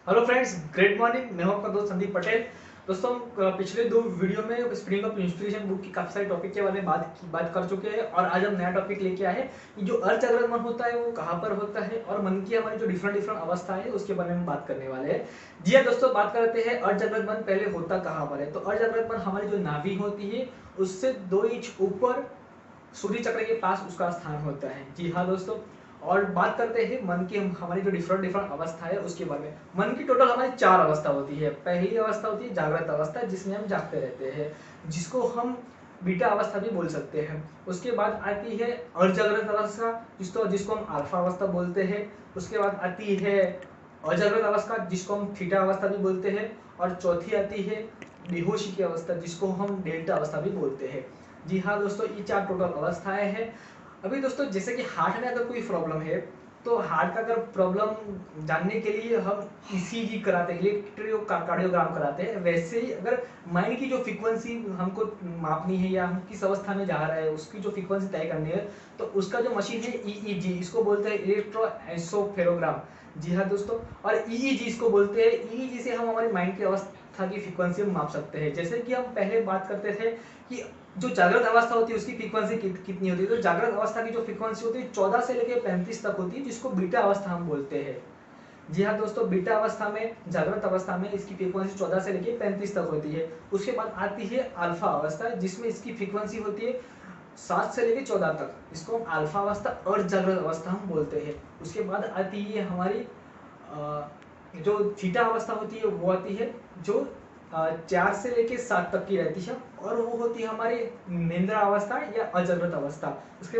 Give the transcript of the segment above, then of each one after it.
Hello friends, great morning. मैं हूं आपका दोस्त संदीप पटेल। दोस्तों, हम पिछले दो वीडियो में स्प्रिंग ऑफ इंस्पिरेशन बुक की काफी सारे टॉपिक के बारे में बात कर चुके हैं और आज हम नया टॉपिक लेके आए हैं कि जो अर्थ जागृत मन होता है वो कहाँ पर होता है और मन की हमारी जो डिफरेंट डिफरेंट अवस्था है उसके बारे में बात करने वाले हैं। जी हाँ दोस्तों, बात करते हैं अर्थ जागृत मन पहले होता कहाँ पर है। तो अर्थ जागृत मन हमारी जो नाभि होती है उससे 2 इंच ऊपर सूर्य चक्र के पास उसका स्थान होता है। जी हाँ दोस्तों, और बात करते हैं मन की हमारी जो डिफरेंट डिफरेंट अवस्था है उसके बारे में। मन की टोटल हमारी 4 अवस्था होती है। पहली अवस्था होती है जागृत अवस्था, जिसमें हम जागते रहते हैं, जिसको हम बीटा अवस्था भी बोल सकते हैं। उसके बाद आती है अर्धजागृत अवस्था, जिसको हम अल्फा अवस्था बोलते हैं। उसके बाद आती है अजागृत अवस्था, जिसको हम थीटा अवस्था भी बोलते हैं। और चौथी आती है बेहोशी की अवस्था, जिसको हम डेल्टा अवस्था भी बोलते हैं। जी हाँ दोस्तों, ये 4 टोटल अवस्थाएं हैं। अभी दोस्तों, जैसे कि हार्ट में अगर कोई प्रॉब्लम है तो हार्ट का अगर प्रॉब्लम जानने के लिए हम ईसीजी कराते हैं, इलेक्ट्रोकार्डियोग्राम कराते हैं। वैसे ही अगर माइंड की जो फ्रीक्वेंसी हमको मापनी है या हम किस अवस्था में जा रहा है उसकी जो फ्रीक्वेंसी तय करनी है, तो उसका जो मशीन है ईईजी, इसको बोलते हैं इलेक्ट्रोएंसोफेरोग्राम। जी हाँ दोस्तों, और ईईजी इसको बोलते हैं। ईईजी से हम हमारी माइंड की अवस्था की फ्रीक्वेंसी माप सकते हैं। जैसे कि हम पहले बात करते थे कि जो जागृत अवस्था होती है उसकी फ्रीक्वेंसी कितनी होती है, तो जागृत अवस्था की जो फ्रीक्वेंसी होती है 14 से लेकर 35 तक होती है, जिसको बीटा अवस्था हम बोलते हैं। जी हाँ दोस्तों, बीटा अवस्था में, जागृत अवस्था में इसकी फ्रीक्वेंसी 14 से लेकर 35 तक होती है। उसके बाद आती है अल्फा अवस्था, जिसमें इसकी फ्रीक्वेंसी होती है 7 से लेकर 14 तक, इसको हम अल्फा अवस्था और जागृत अवस्था हम बोलते हैं। उसके बाद आती है हमारी जो थीटा अवस्था होती है वो आती है, जो 4 से लेके 7 तक की रहती है, और वो होती है हमारी निंद्रा अवस्था या अजागृत अवस्था। उसके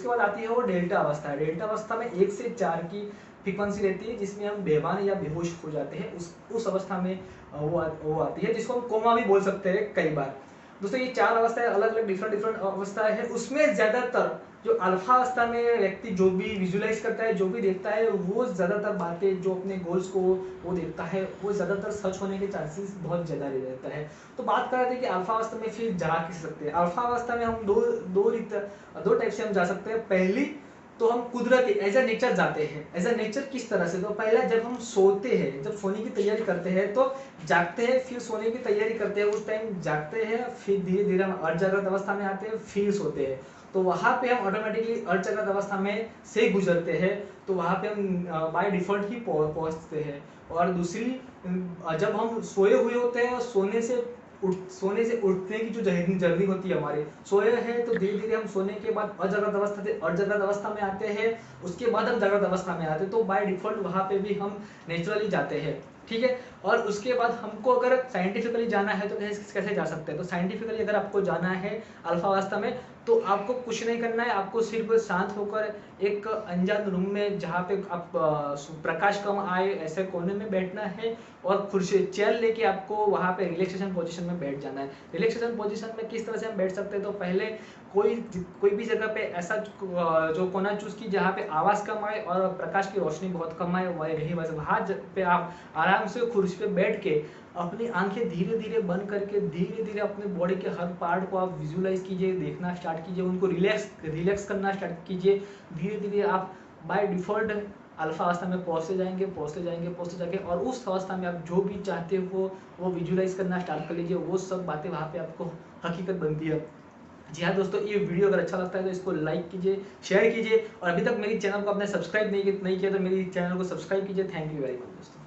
बाद आती है वो डेल्टा अवस्था। डेल्टा अवस्था में 1 से 4 की फ्रीक्वेंसी रहती है, जिसमें हम बेभान या बेहोश हो जाते हैं। उस अवस्था में वो आती है, जिसको हम कोमा भी बोल सकते हैं कई बार। दोस्तों, ये 4 अवस्थाएं अलग अलग डिफरेंट डिफरेंट अवस्थाएं हैं। उसमें ज्यादातर जो अल्फा अवस्था में व्यक्ति जो भी विजुलाइज करता है, जो भी देखता है, वो ज्यादातर बातें जो अपने गोल्स को वो देखता है, वो ज्यादातर सच होने के चांसेस बहुत ज्यादा रहता है। तो बात कर रहे थे कि अल्फा अवस्था में फिर जा किस सकते हैं। अल्फा अवस्था में हम दो टाइप से हम जा सकते हैं। पहली तो हम कुदरती एज ए नेचर जाते हैं। एज ए नेचर किस तरह से, तो पहला जब हम सोते हैं, जब सोने की तैयारी करते हैं तो जागते हैं, फिर सोने की तैयारी करते हैं, उस टाइम जागते हैं, फिर धीरे धीरे हम अर्धजागृत अवस्था में आते हैं, फिर सोते हैं। तो वहां पे हम ऑटोमेटिकली अर्धजागृत अवस्था में से गुजरते हैं, तो वहां पे हम बाय डिफॉल्ट ही पहुंचते हैं। और दूसरी, जब हम सोए हुए होते हैं और सोने से उठने की जो जर्नी होती है हमारी, सोए हैं तो धीरे धीरे हम सोने के बाद अजागृत अवस्था से अर्धजागृत अवस्था में आते हैं, उसके बाद हम जागृत अवस्था में आते हैं। तो बाय डिफॉल्ट वहां पे भी हम नेचुरली जाते हैं, ठीक है। और उसके बाद हमको अगर साइंटिफिकली जाना है तो कैसे जा सकते हैं। तो साइंटिफिकली अगर आपको जाना है अल्फा अवस्था में, तो आपको कुछ नहीं करना है, आपको सिर्फ शांत होकर एक अनजान रूम में, जहाँ पे आप प्रकाश कम आए, ऐसे कोने में बैठना है और कुर्सी चेयर लेके आपको वहाँ पे रिलैक्सेशन पोजीशन में बैठ जाना है। रिलैक्सेशन पोजीशन में किस तरह से हम बैठ सकते हैं, तो पहले कोई भी जगह पे ऐसा जो कोना चूज की जहाँ पे आवाज कम आए और प्रकाश की रोशनी बहुत कम आए, वहाँ पे आप आराम से कुर्सी पे बैठ के अपनी आंखें धीरे धीरे बंद करके धीरे धीरे अपने बॉडी के हर पार्ट को आप विजुलाइज कीजिए, देखना स्टार्ट कीजिए, उनको रिलैक्स करना स्टार्ट कीजिए। धीरे धीरे आप बाय डिफॉल्ट अल्फा अवस्था में पहुंचते जाएंगे, और उस अवस्था में आप जो भी चाहते हो वो विजुलाइज करना स्टार्ट कर लीजिए। वो सब बातें वहाँ पे आपको हकीकत बनती है। जी हाँ दोस्तों, ये वीडियो अगर अच्छा लगता है तो इसको लाइक कीजिए, शेयर कीजिए, और अभी तक मेरी चैनल को आपने सब्सक्राइब नहीं किया तो मेरी चैनल को सब्सक्राइब कीजिए। थैंक यू वेरी मच दोस्तों।